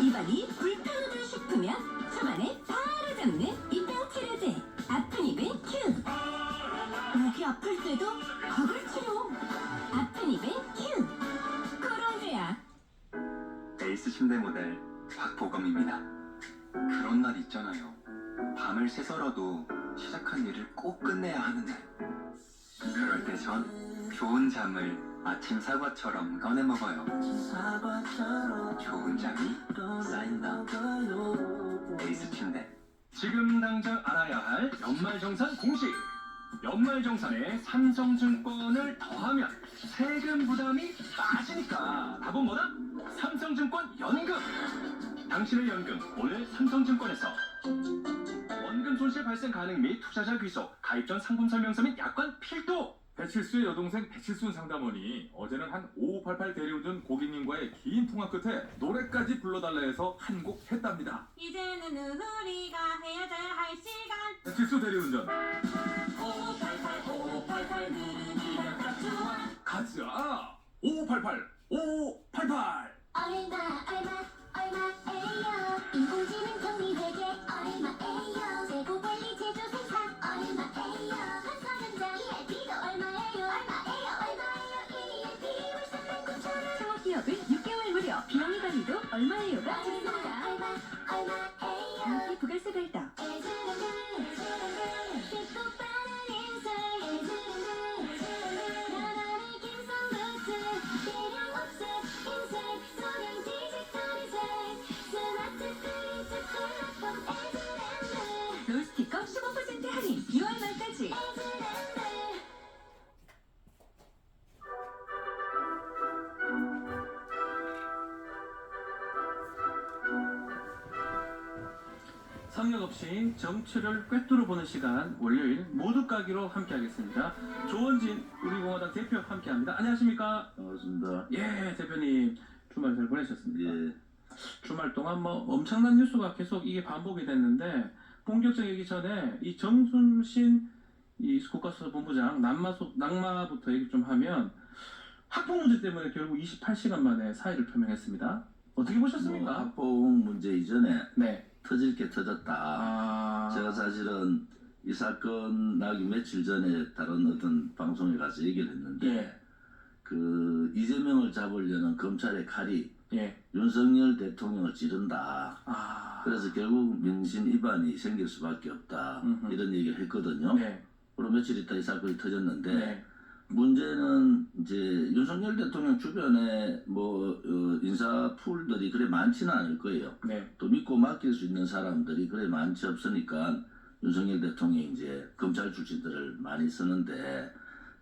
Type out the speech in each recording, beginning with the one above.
입안이 불편하다 싶으면 초반에 바로 잡는 입병 치료제 아픈 입은 큐. 목이 아플 때도 각을 치료. 아픈 입은 큐. 코롱제야. 에이스 침대 모델 박보검입니다. 그런 날 있잖아요. 밤을 새서라도 시작한 일을 꼭 끝내야 하는 날. 그럴 때 전 좋은 잠을 아침 사과처럼 꺼내 먹어요. 좋은 잠이 쌓인다. 에이스 침대. 지금 당장 알아야 할 연말정산 공식. 연말정산에 삼성증권을 더하면 세금 부담이 빠지니까 답은 뭐다? 삼성증권 연금. 당신의 연금 오늘 삼성증권에서. 원금 손실 발생 가능 및 투자자 귀속, 가입 전 상품 설명서 및 약관 필도. 배칠수의 여동생 배칠순 상담원이 어제는 한 5588 대리운전 고객님과의 긴 통화 끝에 노래까지 불러달라 해서 한 곡 했답니다. 이제는 우리가 헤어져야 할 시간. 배칠수 대리운전 5588 누르기가 딱 좋아. 가자. 5588 5588. 얼마에요? 인공지능 정리회계 얼마에요? 재고 관리 제조 생산 얼마에요? 한선 현장 ERP도 얼마에요? ERP 월세만 9,000원. 창업 기업은 6개월 무료. 비용이 관리도 얼마예요가 좋습니다. 얼마에요? 함께 부가세 발더. 쉽고 빠른 인쇄 나만의 김성부터 대량 offset 인쇄 소량 디지털 인쇄 스마트 프린트 플랫폼 에즈랜드 롤 스티커 15% 할인 2월 말까지. 에즈랜드 성역 없이 정치를 꿰뚫어 보는 시간, 월요일 모두 까기로 함께하겠습니다. 조원진 우리공화당 대표 함께합니다. 안녕하십니까? 반갑습니다. 예, 대표님 주말 잘 보내셨습니까? 예, 주말 동안 뭐 엄청난 뉴스가 계속 이게 반복이 됐는데 본격적이기 전에 이 정순신 이 국가수사본부장 낙마부터 얘기 좀 하면 학폭 문제 때문에 결국 28시간 만에 사의를 표명했습니다. 어떻게 보셨습니까? 학폭 문제 이전에 네. 터질 게 터졌다. 아, 제가 사실은 이 사건 나기 며칠 전에 다른 어떤 방송에 가서 얘기를 했는데 예, 그 이재명을 잡으려는 검찰의 칼이 예, 윤석열 대통령을 찌른다. 아, 그래서 결국 민심 위반이 생길 수밖에 없다. 음흠. 이런 얘기를 했거든요. 네, 그리고 며칠 있다 이 사건이 터졌는데 네, 문제는 이제 윤석열 대통령 주변에 뭐 인사 풀들이 그래 많지는 않을 거예요. 네, 또 믿고 맡길 수 있는 사람들이 그래 많지 없으니까 윤석열 대통령이 이제 검찰 출신들을 많이 쓰는데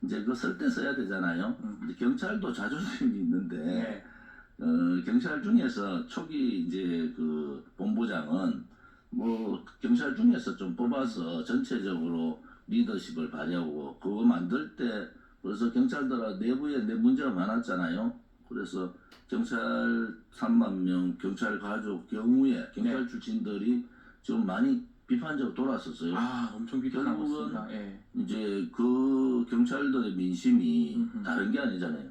이제 그 쓸 때 써야 되잖아요. 이제 경찰도 자존심이 있는데 네, 경찰 중에서 초기 이제 그 본부장은 뭐 경찰 중에서 좀 뽑아서 전체적으로 리더십을 발휘하고 그거 만들 때 그래서 경찰들 내부에 문제가 많았잖아요. 그래서 경찰 3만 명 경찰 가족 경우에 경찰 네. 출신들이 좀 많이 비판적으로 돌았었어요. 아, 엄청 비판하고 결국은 있습니다. 예, 이제 그 경찰들의 민심이 음흠. 다른 게 아니잖아요.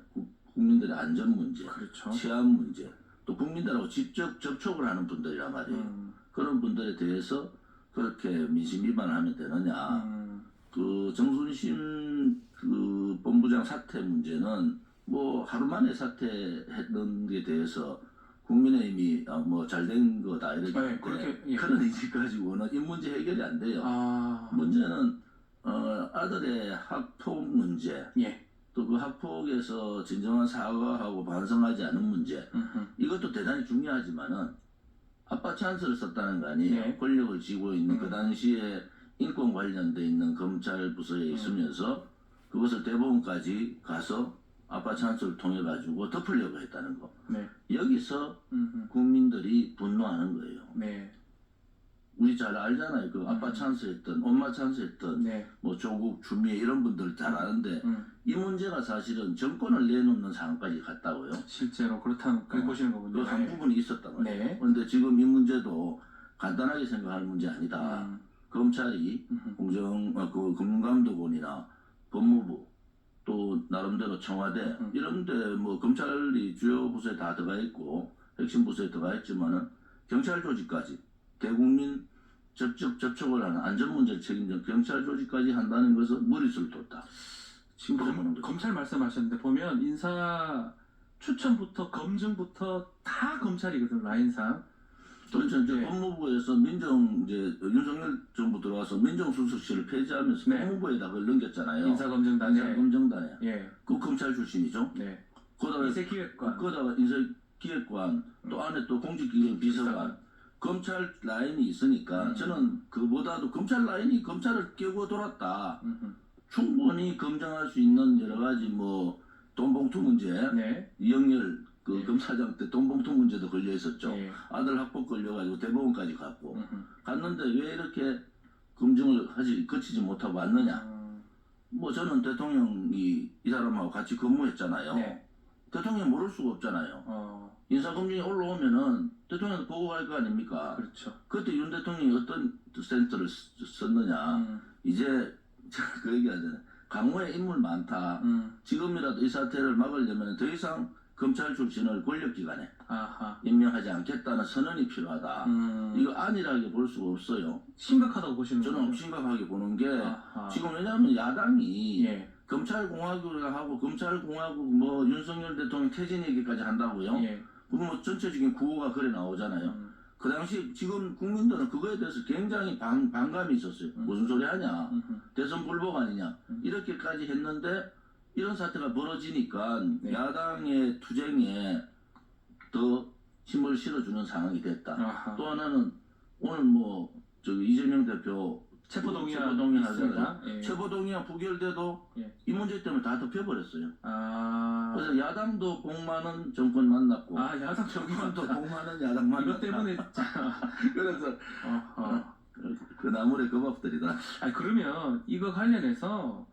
국민들의 안전 문제, 그렇죠. 치안 문제, 또 국민들하고 직접 접촉을 하는 분들이란 말이에요. 그런 분들에 대해서 그렇게 민심 위반을 하면 되느냐. 그 정순신 그 본부장 사퇴 문제는 뭐 하루 만에 사퇴했던 게 대해서 국민의힘이 뭐 잘된 거다 이렇게 네, 했는데 그렇게, 예. 그런 인식 가지고는 이 문제 해결이 안 돼요. 아, 문제는 아들의 학폭 문제, 예, 또 그 학폭에서 진정한 사과하고 반성하지 않은 문제, 음흠. 이것도 대단히 중요하지만은 아빠 찬스를 썼다는 거 아니에요. 네. 권력을 쥐고 있는 그 당시에 인권 관련돼 있는 검찰 부서에 있으면서 그것을 대법원까지 가서 아빠 찬스를 통해 가지고 덮으려고 했다는 거. 네, 여기서 음흠. 국민들이 분노하는 거예요. 네, 우리 잘 알잖아요. 그 아빠 찬스 했던, 엄마 찬스 했던, 네, 뭐 조국, 주미애 이런 분들 잘 아는데 음. 이 문제가 사실은 정권을 내놓는 상황까지 갔다고요. 실제로 그렇다는 그렇게 보시는 그 거군요. 한 부분이 있었단 말이에요. 네. 그런데 지금 이 문제도 간단하게 생각할 문제 아니다. 음. 검찰이 음흠. 그 금융감독원이나 법무부 또 나름대로 청와대 이런데 뭐 검찰이 주요 부서에 다 들어가 있고 핵심 부서에 들어가 있지만은 경찰 조직까지 대국민 접촉을 하는 안전 문제를 책임져 경찰 조직까지 한다는 것은 무리수를 뒀다. 지금 그러면 거죠. 검찰 말씀하셨는데 보면 인사 추천부터 검증부터 다 검찰이거든 라인상. 그렇죠. 이제 네. 법무부에서 이제 윤석열 정부 들어와서 민정수석실을 폐지하면서 네. 법무부에다 그걸 넘겼잖아요. 인사검증단에. 인사검증단에. 예. 그 검찰 출신이죠. 네. 거기다가 인쇄기획관. 거기다가 인사기획관 또 안에 또 공직기획 비서관 검찰 라인이 있으니까 저는 그보다도 검찰 라인이 검찰을 깨고 돌았다. 충분히 검증할 수 있는 여러 가지 뭐 돈봉투 문제, 네. 이영렬 그 네. 검사장 때 돈봉투 문제도 걸려 있었죠. 예. 아들 학폭 걸려가지고 대법원까지 갔고 음흠. 갔는데 왜 이렇게 검증을 거치지 못하고 왔느냐? 뭐 저는 대통령이 이 사람하고 같이 근무했잖아요. 네. 대통령 모를 수가 없잖아요. 인사검증이 올라오면은 대통령도 보고 갈 거 아닙니까? 그렇죠. 그때 윤 대통령이 어떤 센터를 썼느냐? 이제 제가 그 얘기하잖아요. 강호에 인물 많다. 지금이라도 이 사태를 막으려면 더 이상 검찰 출신을 권력기관에 아하. 임명하지 않겠다는 선언이 필요하다. 이거 안일하게 볼 수가 없어요. 심각하다고 보시는 저는 거예요? 심각하게 보는 게 아하. 지금 왜냐하면 야당이 예. 검찰공화국을 하고 검찰공화국 뭐 윤석열 대통령 퇴진 얘기까지 한다고요? 예. 그럼 뭐 전체적인 구호가 그래 나오잖아요. 그 당시 지금 국민들은 그거에 대해서 굉장히 반감이 있었어요. 무슨 소리 하냐? 대선 불복 아니냐? 이렇게까지 했는데 이런 사태가 벌어지니까 네. 야당의 투쟁에 더 힘을 실어주는 상황이 됐다. 아하. 또 하나는 오늘 뭐 저기 이재명 대표 체포동의안 하잖아요. 있습니다. 예. 체포동의안 부결돼도 예. 이 문제 때문에 다 덮여버렸어요. 아. 그래서 야당도 복 많은 정권 만났고 아, 야당 정권도 복 많은 야당 만났다. 이것 때문에 그래서 어허. 그 나물의 그 밥들이다. 아니 그러면 이거 관련해서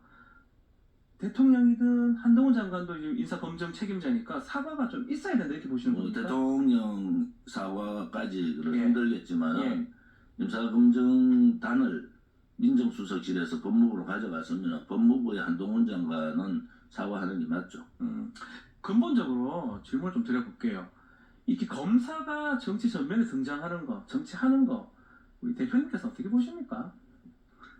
대통령이든 한동훈 장관도 이제 인사검증 책임자니까 사과가 좀 있어야 된다 이렇게 보시는 뭐 겁니까? 대통령 사과까지 예. 힘들겠지만 예. 인사검증단을 민정수석실에서 법무부로 가져갔으면 법무부의 한동훈 장관은 사과하는 게 맞죠. 근본적으로 질문을 좀 드려볼게요. 이렇게 검사가 정치 전면에 등장하는 거, 정치하는 거 우리 대표님께서 어떻게 보십니까?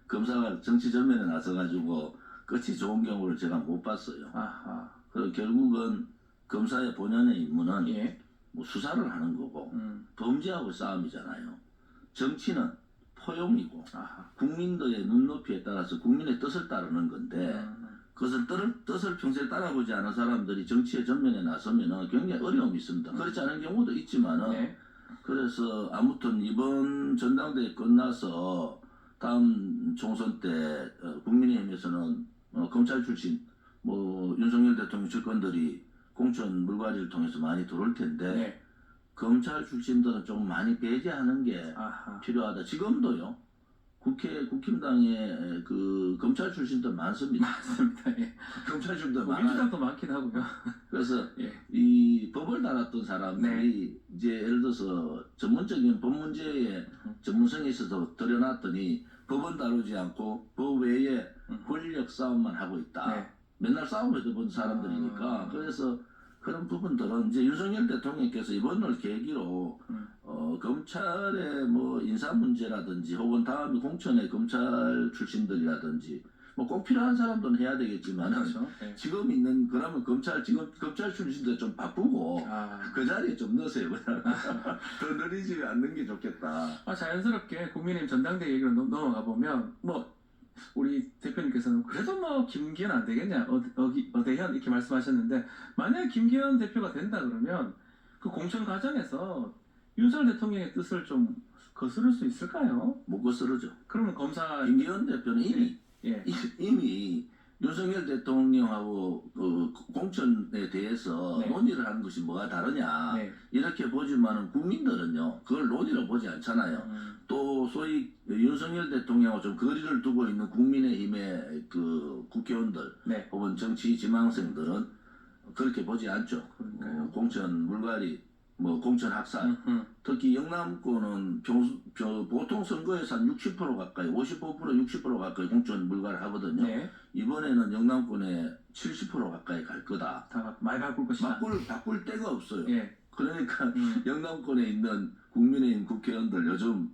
검사가 정치 전면에 나서가지고 끝이 좋은 경우를 제가 못 봤어요. 아하. 그리고 결국은 검사의 본연의 임무는 예. 뭐 수사를 하는 거고 범죄하고 싸움이잖아요. 정치는 포용이고 아하. 국민들의 눈높이에 따라서 국민의 뜻을 따르는 건데 그것을 뜻을 평소에 따라보지 않은 사람들이 정치의 전면에 나서면 굉장히 어려움이 있습니다. 그렇지 않은 경우도 있지만은 네. 그래서 아무튼 이번 전당대회 끝나서 다음 총선 때 국민의힘에서는 검찰 출신 뭐 윤석열 대통령 측근들이 공천 물갈이를 통해서 많이 들어올 텐데 네. 검찰 출신들은 좀 많이 배제하는 게 아하. 필요하다. 지금도요. 국힘당에 그 검찰 출신들 많습니다. 맞습니다. 예. 검찰 출신들 많아요. 민주당도 많긴 하고요. 그래서 예. 이 법을 달았던 사람들이 이제 예를 들어서 전문적인 법 문제에 전문성이 있어서 들여놨더니 법은 다루지 않고 법 외에 권력 싸움만 하고 있다. 네. 맨날 싸움에도 본 사람들이니까 그래서 그런 부분들은 이제 윤석열 대통령께서 이번을 계기로 검찰의 뭐 인사 문제라든지 혹은 다음 공천의 검찰 출신들이라든지 뭐 꼭 필요한 사람들은 해야 되겠지만 그렇죠. 네. 지금 있는 그러면 지금 검찰 출신들 좀 바꾸고 그 자리에 좀 넣으세요. 더 늘리지 않는 게 좋겠다. 자연스럽게 국민의힘 전당대회 얘기로 넘어가 보면 뭐 우리 대표님께서는 그래도 뭐 김기현 안 되겠냐 어대현 이렇게 말씀하셨는데 만약 김기현 대표가 된다 그러면 그 공천 과정에서 윤석열 대통령의 뜻을 좀 거스를 수 있을까요? 못 거스르죠. 그러면 검사 김기현 대표는 이미 윤석열 대통령하고 그 공천에 대해서 네. 논의를 하는 것이 뭐가 다르냐 네. 이렇게 보지만은 국민들은요 그걸 논의로 보지 않잖아요. 또 소위 윤석열 대통령하고 좀 거리를 두고 있는 국민의힘의 그 국회의원들 네. 혹은 정치 지망생들은 그렇게 보지 않죠. 공천 물갈이 뭐 공천 학살 특히 영남권은 보통 선거에서 한 60% 가까이 55% 60% 가까이 공천 물갈이 하거든요. 네. 이번에는 영남권에 70% 가까이 갈 거다. 다 많이 바꿀 것이다. 바꿀 데가 없어요. 예. 그러니까 영남권에 있는 국민의힘 국회의원들 요즘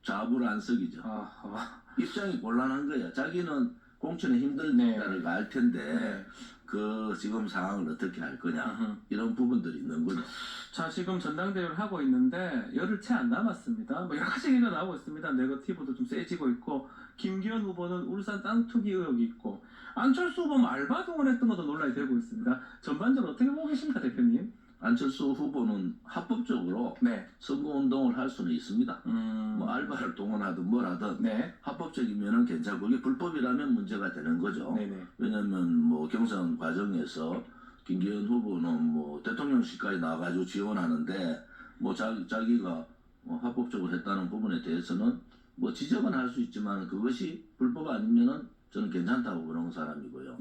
좌불 안석이죠. 입장이 곤란한 거야. 자기는 공천에 힘들다를 알 텐데 그 지금 상황을 어떻게 할 거냐 이런 부분들이 있는 거죠. 자, 지금 전당대회를 하고 있는데 열흘 채 안 남았습니다. 뭐 여러 가지 얘기가 나오고 있습니다. 네거티브도 좀 세지고 있고, 김기현 후보는 울산 땅 투기 의혹이 있고, 안철수 후보는 알바 동원했던 것도 논란이 되고 있습니다. 전반적으로 어떻게 보고 계십니까, 대표님? 안철수 후보는 합법적으로 선거운동을 할 수는 있습니다. 뭐 알바를 동원하든 뭘 하든 합법적이면은 괜찮고, 이게 불법이라면 문제가 되는 거죠. 왜냐면 뭐 경선 과정에서 김기현 후보는 뭐 대통령실까지 나와가지고 지원하는데 뭐 자기가 뭐 합법적으로 했다는 부분에 대해서는 뭐 지적은 할 수 있지만 그것이 불법 아니면은 저는 괜찮다고 그런 사람이고요.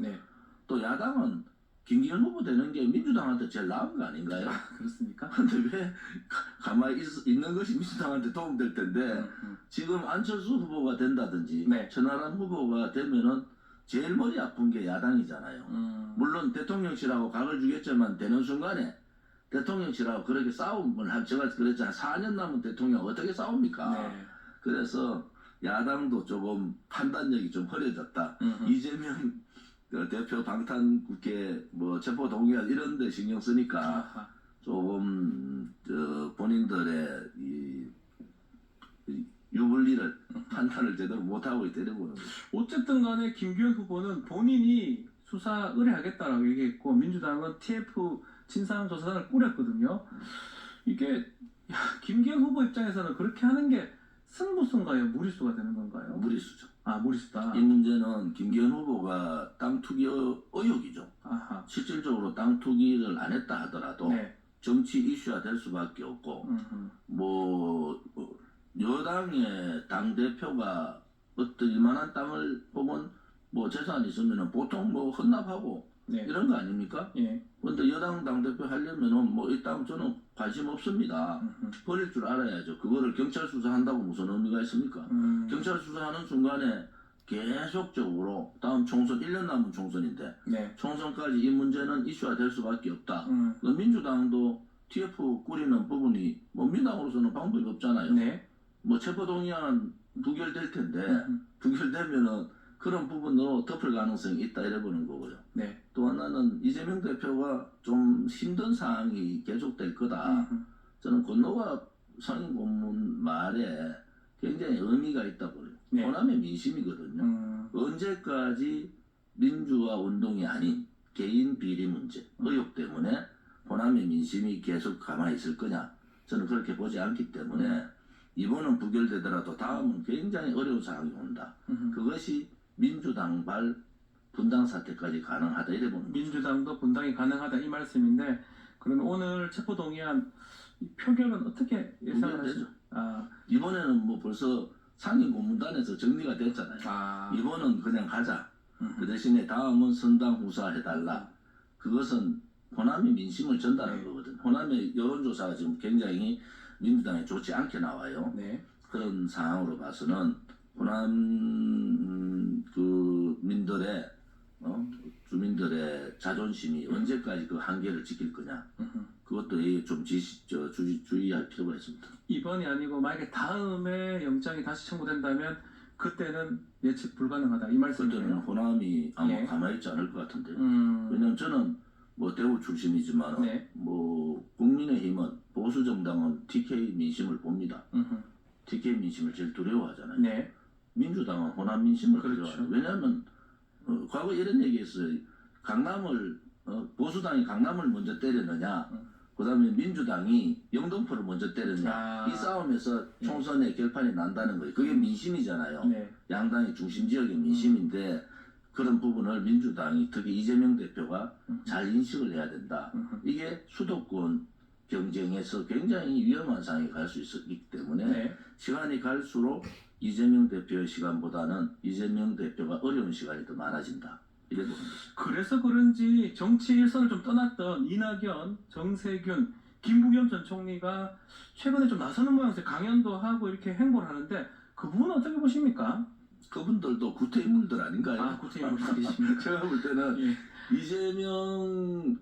또 야당은 김기현 후보 되는 게 민주당한테 제일 나은 거 아닌가요? 그렇습니까? 근데 왜 가만히 있는 것이 민주당한테 도움될 텐데 지금 안철수 후보가 된다든지 천하람 후보가 되면은 제일 머리 아픈 게 야당이잖아요. 물론 대통령실하고 각을 주겠지만 되는 순간에 대통령실하고 그렇게 싸움을 제가 그랬잖아요. 4년 남은 대통령 어떻게 싸웁니까? 그래서 야당도 조금 판단력이 좀 흐려졌다. 이재명 대표 방탄국회 뭐 체포동의안 이런 데 신경 쓰니까 조금 본인들의 이 유불리를 판단을 제대로 못하고 있다는 거는 어쨌든 간에 김기현 후보는 본인이 수사 의뢰하겠다라고 얘기했고, 민주당은 TF 진상조사단을 꾸렸거든요. 이게 김기현 후보 입장에서는 그렇게 하는 게 승부수인가요? 무리수가 되는 건가요? 무리수죠. 무리수다. 이 문제는 김기현 후보가 땅 투기 의혹이죠. 실질적으로 땅 투기를 안 했다 하더라도 정치 이슈화 될 수밖에 없고, 뭐 여당의 당 대표가 어떤 이만한 땅을 보면 뭐 재산이 있으면 보통 뭐 헌납하고 이런 거 아닙니까? 근데 여당 당 대표 하려면은 뭐 이 땅 저는 관심 없습니다. 버릴 줄 알아야죠. 그거를 경찰 수사한다고 무슨 의미가 있습니까? 경찰 수사하는 순간에 계속적으로 다음 총선 1년 남은 총선인데 총선까지 이 문제는 이슈화 될 수밖에 없다. 민주당도 TF 꾸리는 부분이 뭐 민당으로서는 방법이 없잖아요. 뭐 체포동의안 부결될 텐데 부결되면은 그런 부분으로 덮을 가능성이 있다 이래 보는 거고요. 또 하나는 이재명 대표가 좀 힘든 상황이 계속될 거다. 저는 권노가 상임고문 말에 굉장히 의미가 있다 보여요. 호남의 민심이거든요. 언제까지 민주화 운동이 아닌 개인 비리 문제, 의혹 때문에 호남의 민심이 계속 가만히 있을 거냐? 저는 그렇게 보지 않기 때문에 이번은 부결되더라도 다음은 굉장히 어려운 상황이 온다. 그것이 민주당발 분당 사태까지 가능하다 이래 보는 거죠. 민주당도 분당이 가능하다 이 말씀인데, 그러면 오늘 체포동의안 표결은 어떻게 예상을 하시죠? 이번에는 뭐 벌써 상임고문단에서 정리가 됐잖아요. 이번은 그냥 가자. 그 대신에 다음은 선당 후사해달라. 그것은 호남의 민심을 전달한 거거든. 호남의 여론조사가 지금 굉장히 민주당에 좋지 않게 나와요. 그런 상황으로 봐서는 호남 민들의 주민들의 자존심이 언제까지 그 한계를 지킬 거냐. 그것도 좀 주의할 필요가 있습니다. 이번이 아니고 만약에 다음에 영장이 다시 청구된다면 그때는 예측 불가능하다 이 말씀이네요. 그때는 호남이 아마 가만히 있지 않을 것 같은데. 왜냐면 저는 뭐 대구 출신이지만 뭐 국민의힘은 보수 정당은 TK 민심을 봅니다. TK 민심을 제일 두려워하잖아요. 민주당은 호남 민심을 두려워하죠. 왜냐하면 과거 이런 얘기했어요. 강남을 보수당이 강남을 먼저 때렸느냐, 그다음에 민주당이 영등포를 먼저 때렸느냐, 이 싸움에서 총선의 결판이 난다는 거예요. 그게 민심이잖아요. 양당의 중심 지역의 민심인데 그런 부분을 민주당이 특히 이재명 대표가 잘 인식을 해야 된다. 이게 수도권 경쟁에서 굉장히 위험한 상황에 갈 수 있기 때문에 시간이 갈수록 이재명 대표의 시간보다는 이재명 대표가 어려운 시간이 더 많아진다. 이래 보는 거죠. 그래서 그런지 정치 일선을 좀 떠났던 이낙연, 정세균, 김부겸 전 총리가 최근에 좀 나서는 모양새, 강연도 하고 이렇게 행보를 하는데 그 부분은 어떻게 보십니까? 그분들도 구태인물들 아닌가요? 구태인물들이십니까? 제가 볼 때는 이재명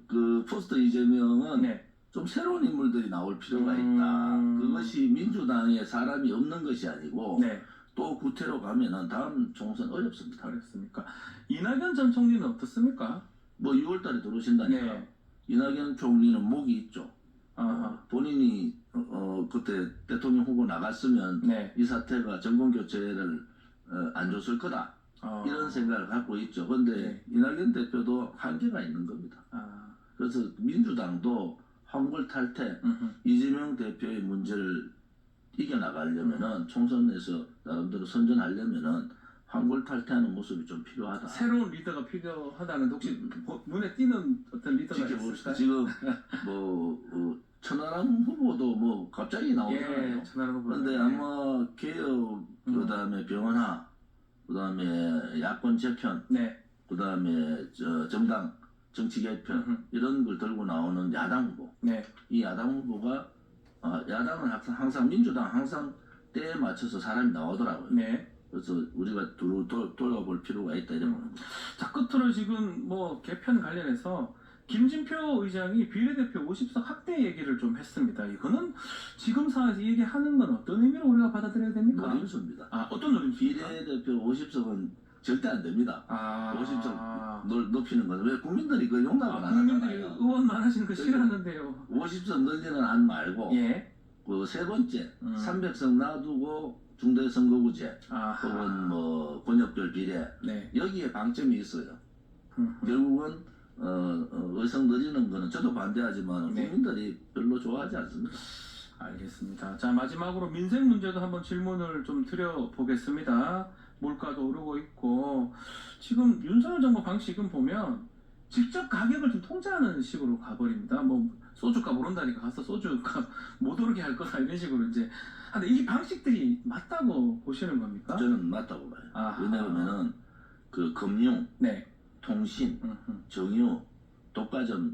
포스터 이재명은 좀 새로운 인물들이 나올 필요가 있다. 그것이 민주당에 사람이 없는 것이 아니고 네. 또 구태로 가면은 다음 총선 어렵습니다. 그렇습니까? 이낙연 전 총리는 어떻습니까? 뭐 6월달에 들어오신다니까. 네. 이낙연 총리는 목이 있죠. 아하. 본인이 그때 대통령 후보 나갔으면 네. 이 사태가 정권 교체를 안 줬을 거다. 이런 생각을 갖고 있죠. 근데 네. 이낙연 대표도 한계가 있는 겁니다. 그래서 민주당도 황골 탈퇴, 이재명 대표의 문제를 이겨나가려면은 총선에서 나름대로 선전하려면은 황골 탈퇴하는 모습이 좀 필요하다. 새로운 리더가 필요하다는 혹시 눈에 띄는 어떤 리더가 지켜봅시다. 있을까요? 지금 뭐 천하람 후보도 뭐 갑자기 나오잖아요. 예, 천하람 후보. 그런데 아마 개혁, 그다음에 병원화, 그다음에 야권 재편, 네. 그다음에 정당 정치 개편 이런 걸 들고 나오는 야당 후보. 네. 이 야당 후보가 야당은 항상 민주당 항상 때에 맞춰서 사람이 나오더라고요. 네. 그래서 우리가 돌아볼 필요가 있다 이런 겁니다. 자, 끝으로 지금 뭐 개편 관련해서 김진표 의장이 비례대표 50석 확대 얘기를 좀 했습니다. 이거는 지금 상황에서 얘기하는 건 어떤 의미로 우리가 받아들여야 됩니까? 노림수입니다. 어떤 노림수입니까? 비례대표 50석은 절대 안 됩니다. 50석 높이는 건 왜 국민들이 그 용납을 안 국민들이 하잖아요. 의원 많으시는 거 싫어하는데요. 50석 늘리는 안 말고 예. 그 세 번째 300석 놔두고 중대선거구제 혹은 뭐 권역별 비례 네. 여기에 방점이 있어요. 결국은 의석 늘리는 거는 저도 반대하지만 네. 국민들이 별로 좋아하지 않습니다. 알겠습니다. 자, 마지막으로 민생 문제도 한번 질문을 좀 드려보겠습니다. 물가도 오르고 있고 지금 윤석열 정부 방식은 보면 직접 가격을 좀 통제하는 식으로 가버립니다. 뭐 소주값 오른다니까 가서 소주값 못 오르게 할 거다 이런 식으로 이제. 근데 이 방식들이 맞다고 보시는 겁니까? 저는 맞다고 봐요. 아하. 왜냐하면은 그 금융, 네. 통신, 정유, 독과점의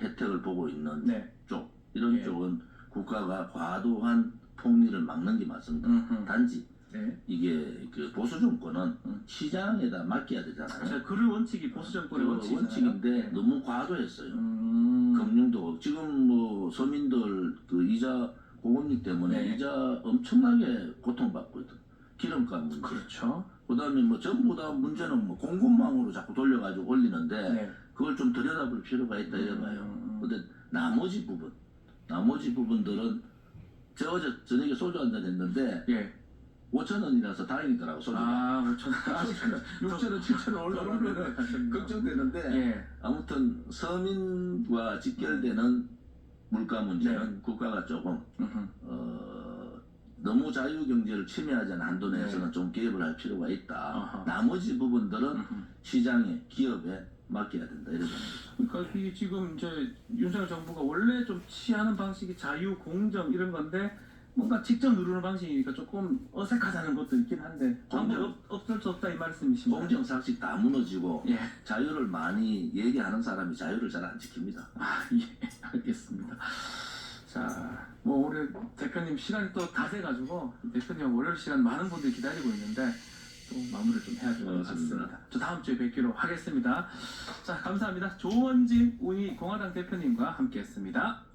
혜택을 보고 있는 네. 쪽 이런 예. 쪽은 국가가 과도한 폭리를 막는 게 맞습니다. 단지 네. 이게 그 보수 정권은 시장에다 맡겨야 되잖아요. 자, 그런 원칙이 보수 정권의 그 원칙이잖아요. 원칙인데 네. 너무 과도했어요. 금융도 지금 뭐 서민들 그 이자 고금리 때문에 네. 이자 엄청나게 고통받고 있다. 기름값 문제. 그렇죠. 그다음에 뭐 전부 다 문제는 뭐 공급망으로 자꾸 돌려가지고 올리는데 네. 그걸 좀 들여다볼 필요가 있다 이래봐요. 근데 나머지 부분들은 저 어제 저녁에 소주 한잔 했는데 예. 5,000원이라서 다행이더라고 소주가. 5,000원. 6,000원, 7,000원 올라가면 걱정되는데 예. 아무튼 서민과 직결되는 물가 문제는 네. 국가가 조금 너무 자유경제를 침해하지 않은 한도 내에서는 네. 좀 개입을 할 필요가 있다. 아하. 나머지 부분들은 시장에, 기업에 맡겨야 된다. 이런 생각입니다. 그러니까 이게 지금 이제 윤석열 정부가 원래 좀 취하는 방식이 자유, 공정 이런 건데 뭔가 직접 누르는 방식이니까 조금 어색하다는 것도 있긴 한데 방법 없을 수 없다 이 말씀이십니다. 공정상식 다 무너지고 예. 자유를 많이 얘기하는 사람이 자유를 잘 안 지킵니다. 예, 알겠습니다. 자, 뭐 올해 대표님 시간이 또 다 돼가지고 대표님 월요일 시간 많은 분들이 기다리고 있는데 또 마무리를 좀 해야 될 것 같습니다. 저 다음 주에 뵙기로 하겠습니다. 자, 감사합니다. 조원진 운이 공화당 대표님과 함께했습니다.